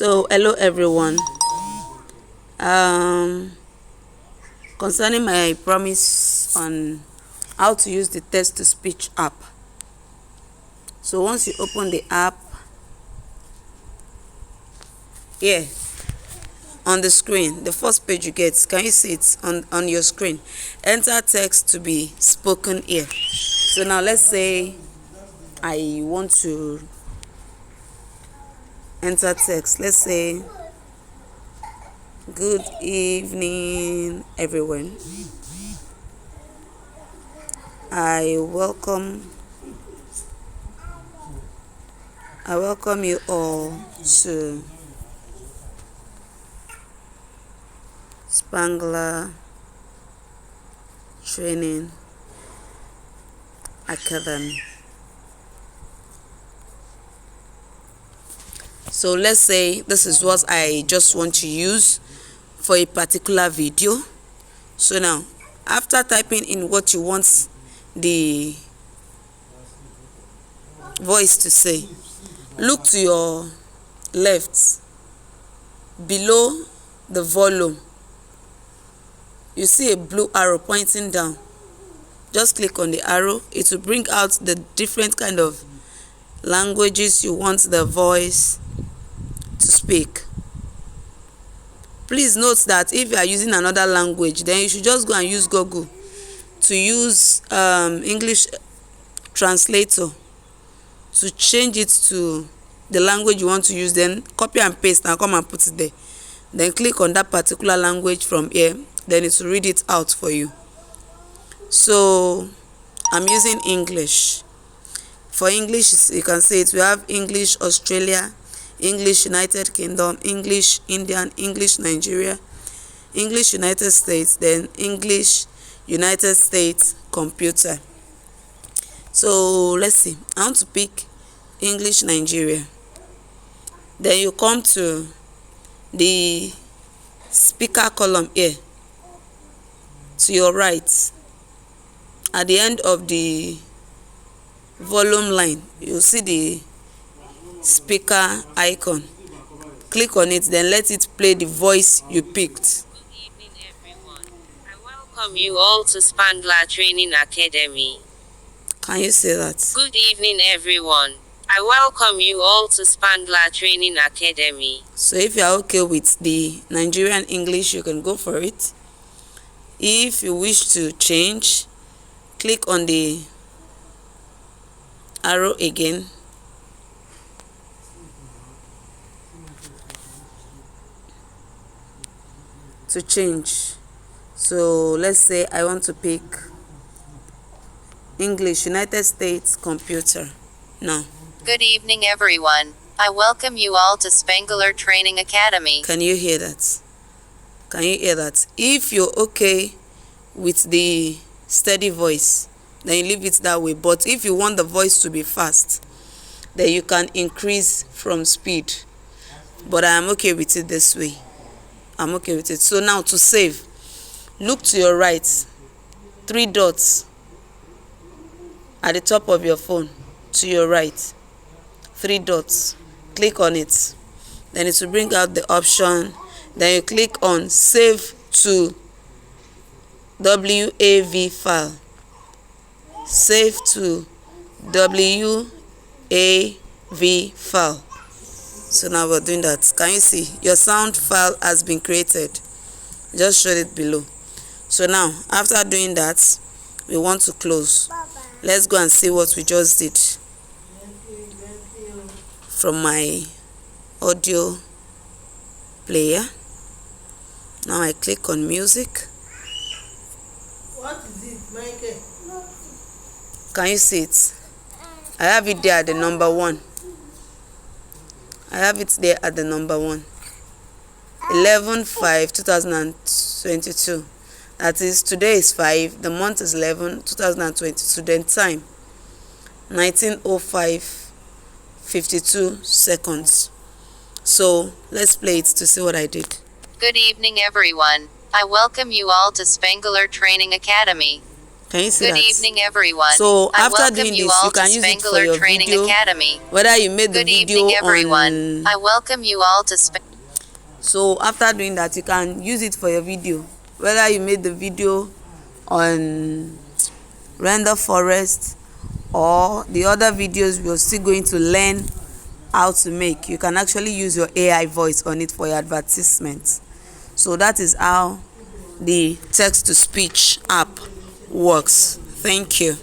So hello everyone. Concerning my promise on how to use the text to speech app. So once you open the app, here on the screen, the first page you get, can you see it on your screen? Enter text to be spoken here. So now let's say I want to enter text. Let's say good evening everyone. I welcome you all to Spangler Training Academy. So let's say this is what I just want to use for a particular video. So now, after typing in what you want the voice to say, look to your left below the volume. You see a blue arrow pointing down. Just click on the arrow. It will bring out the different kind of languages you want the voice to speak. Please note that if you are using another language, then you should just go and use Google to use English translator to change it to the language you want to use. Then copy and paste and come and put it there. Then click on that particular language from here. Then it will read it out for you. So I'm using English. For English, you can say it. We have English Australia, English United Kingdom, English Indian, English Nigeria, English United States, then English United States Computer. So let's see. I want to pick English Nigeria. Then you come to the speaker column here to your right. At the end of the volume line, you'll see the speaker icon. Click on it, then let it play the voice you picked. Good evening everyone. I welcome you all to Spangler Training Academy. Can you say that? Good evening everyone. I welcome you all to Spangler Training Academy. So if you are okay with the Nigerian English, you can go for it. If you wish to change, click on the arrow again. To change. So let's say I want to pick English United States Computer now. Good evening everyone. I welcome you all to Spangler Training Academy. Can you hear that? Can you hear that? If you're okay with the steady voice, then you leave it that way. But if you want the voice to be fast, then you can increase from speed. But I am okay with it this way. I'm okay with it. So now to save, look to your right, 3 dots at the top of your phone. To your right, 3 dots. Click on it. Then it will bring out the option. Then you click on save to WAV file. Save to WAV file. So now we're doing that. Can you see your sound file has been created? Just show it below. So now after doing that, we want to close. Let's go and see what we just did from my audio player. Now I click on music. What is it, Michael? Can you see it? I have it there at the number 1. I have it there at the number 1. 11/5/2022. That is, today is 5, the month is 11, 2022. Then time 19:05:52 seconds. So let's play it to see what I did. Good evening everyone. I welcome you all to Spangler Training Academy. Can you see Good that? evening, everyone. So I after welcome doing you this, all you to can use it for Spangler your Training video, Academy. whether you made the Good video evening, everyone. on. I welcome you all to So after doing that, you can use it for your video, whether you made the video on Render Forest or the other videos you're still going to learn how to make. You can actually use your AI voice on it for your advertisement. So that is how the text to speech app works. Thank you.